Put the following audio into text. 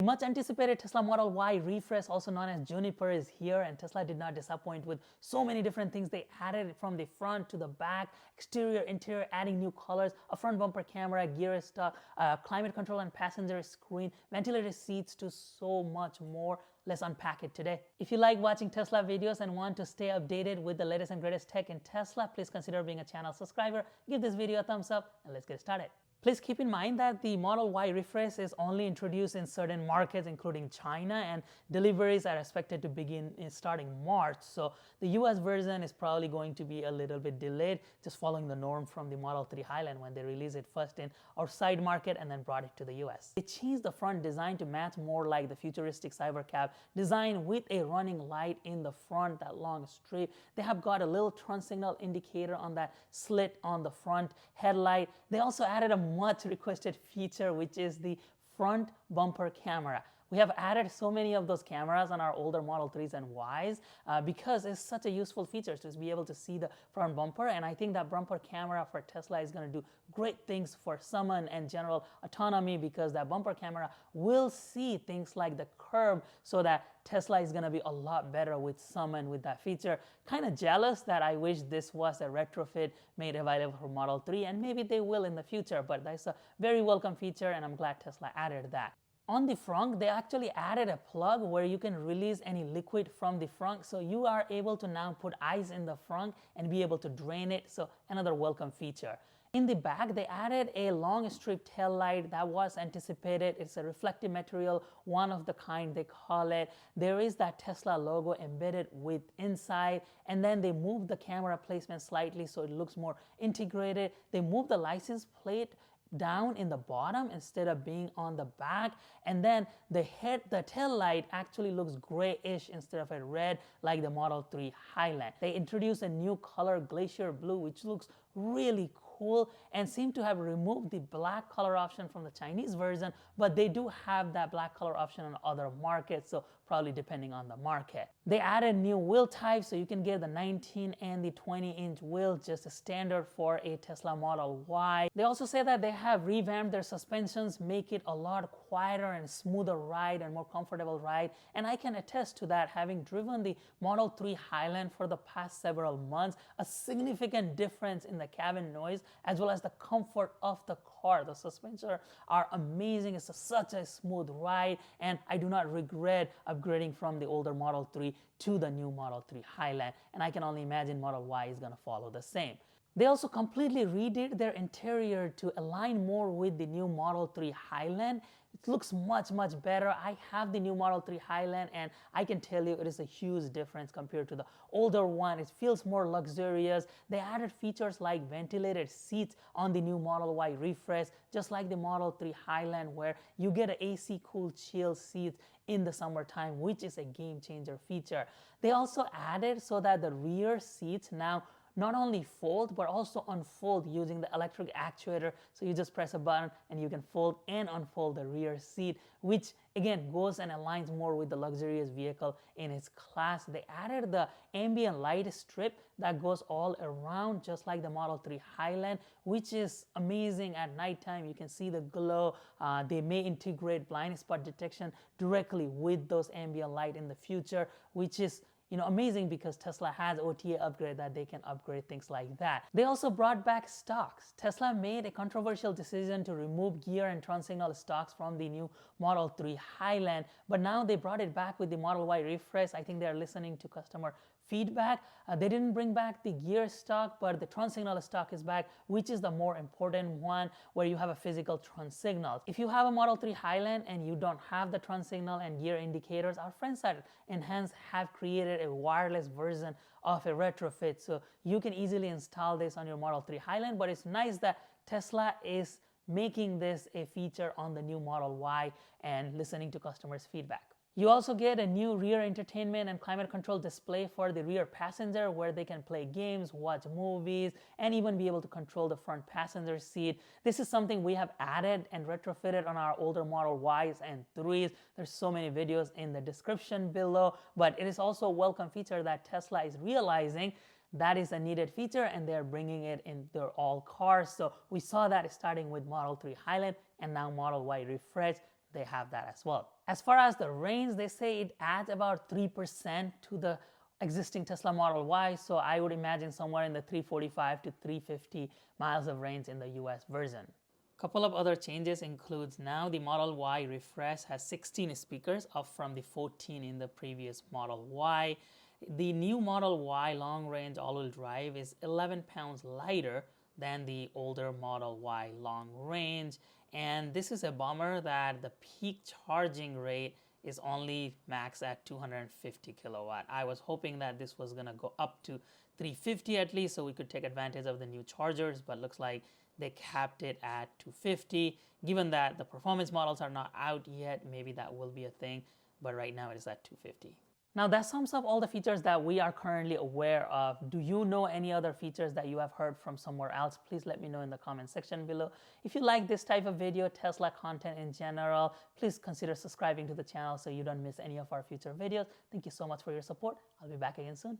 much anticipated Tesla Model Y refresh, also known as Juniper, is here, and Tesla did not disappoint with so many different things. They added from the front to the back, exterior, interior, adding new colors, a front bumper camera, gear stock, climate control and passenger screen, ventilated seats, to so much more. Let's unpack it today. If you like watching Tesla videos and want to stay updated with the latest and greatest tech in Tesla, please consider being a channel subscriber. Give this video a thumbs up and let's get started. Please keep in mind that the Model Y refresh is only introduced in certain markets, including China, and deliveries are expected to begin starting March. So the US version is probably going to be a little bit delayed, just following the norm from the Model 3 Highland when they released it first in our side market and then brought it to the US. They changed the front design to match more like the futuristic Cybercab design with a running light in the front, that long strip. They have got a little turn signal indicator on that slit on the front headlight. They also added a much requested feature, which is the front bumper camera. We have added so many of those cameras on our older Model 3s and Ys because it's such a useful feature to be able to see the front bumper, and I think that bumper camera for Tesla is going to do great things for summon and general autonomy, because that bumper camera will see things like the curb, so that Tesla is going to be a lot better with summon with that feature. Kind of jealous that I wish this was a retrofit made available for Model 3, and maybe they will in the future, but that's a very welcome feature and I'm glad Tesla added that. On the front, they actually added a plug where you can release any liquid from the front, so you are able to now put ice in the front and be able to drain it, so another welcome feature. In the back, they added a long strip tail light that was anticipated. It's a reflective material, one of the kind they call it. There is that Tesla logo embedded with inside, and then they moved the camera placement slightly so it looks more integrated. They moved the license plate down in the bottom instead of being on the back, and then the tail light actually looks grayish instead of a red like the Model 3 Highland. They introduced a new color, Glacier Blue, which looks really cool, and seem to have removed the black color option from the Chinese version, but they do have that black color option in other markets, so probably depending on the market. They added new wheel types, so you can get the 19 and the 20-inch wheel, just a standard for a Tesla Model Y. They also say that they have revamped their suspensions, make it a lot quieter and smoother ride and more comfortable ride, and I can attest to that, having driven the Model 3 Highland for the past several months. A significant difference in the cabin noise as well as the comfort of the car. The suspensions are amazing. It's such a smooth ride, and I do not regret upgrading from the older Model 3 to the new Model 3 Highland, and I can only imagine Model Y is going to follow the same. They also completely redid their interior to align more with the new Model 3 Highland. It looks much better. I have the new Model 3 Highland, and I can tell you it is a huge difference compared to the older one. It feels more luxurious. They added features like ventilated seats on the new Model Y refresh, just like the Model 3 Highland, where you get an AC cool chill seats in the summertime, which is a game changer feature. They also added so that the rear seats now not only fold but also unfold using the electric actuator. So you just press a button and you can fold and unfold the rear seat, which again goes and aligns more with the luxurious vehicle in its class. They added the ambient light strip that goes all around, just like the Model 3 Highland, which is amazing at nighttime. You can see the glow. They may integrate blind spot detection directly with those ambient light in the future, which is amazing because Tesla has OTA upgrade that they can upgrade things like that. They also brought back stocks. Tesla made a controversial decision to remove gear and turn signal stocks from the new Model 3 Highland, but now they brought it back with the Model Y refresh. I think they're listening to customer feedback. They didn't bring back the gear stock, but the turn signal stock is back, which is the more important one, where you have a physical turn signal. If you have a Model 3 Highland and you don't have the turn signal and gear indicators, our friends at Enhance have created a wireless version of a retrofit, so you can easily install this on your Model 3 Highland. But it's nice that Tesla is making this a feature on the new Model Y and listening to customers' feedback. You also get a new rear entertainment and climate control display for the rear passenger, where they can play games, watch movies, and even be able to control the front passenger seat. This is something we have added and retrofitted on our older Model Ys and 3s. There's so many videos in the description below, but it is also a welcome feature that Tesla is realizing that is a needed feature, and they're bringing it in their all cars. So we saw that starting with Model 3 Highland, and now Model Y refresh, they have that as well. As far as the range, they say it adds about 3% to the existing Tesla Model Y, so I would imagine somewhere in the 345 to 350 miles of range in the US version. Couple of other changes includes now the Model Y refresh has 16 speakers, up from the 14 in the previous Model Y. The new Model Y long-range all-wheel drive is 11 pounds lighter than the older Model Y long range, and this is a bummer that the peak charging rate is only max at 250 kilowatt. I was hoping that this was gonna go up to 350 at least, so we could take advantage of the new chargers, but looks like they capped it at 250. Given that the performance models are not out yet, maybe that will be a thing, but right now it is at 250. Now that sums up all the features that we are currently aware of. Do you know any other features that you have heard from somewhere else? Please let me know in the comment section below. If you like this type of video, Tesla content in general, please consider subscribing to the channel so you don't miss any of our future videos. Thank you so much for your support. I'll be back again soon.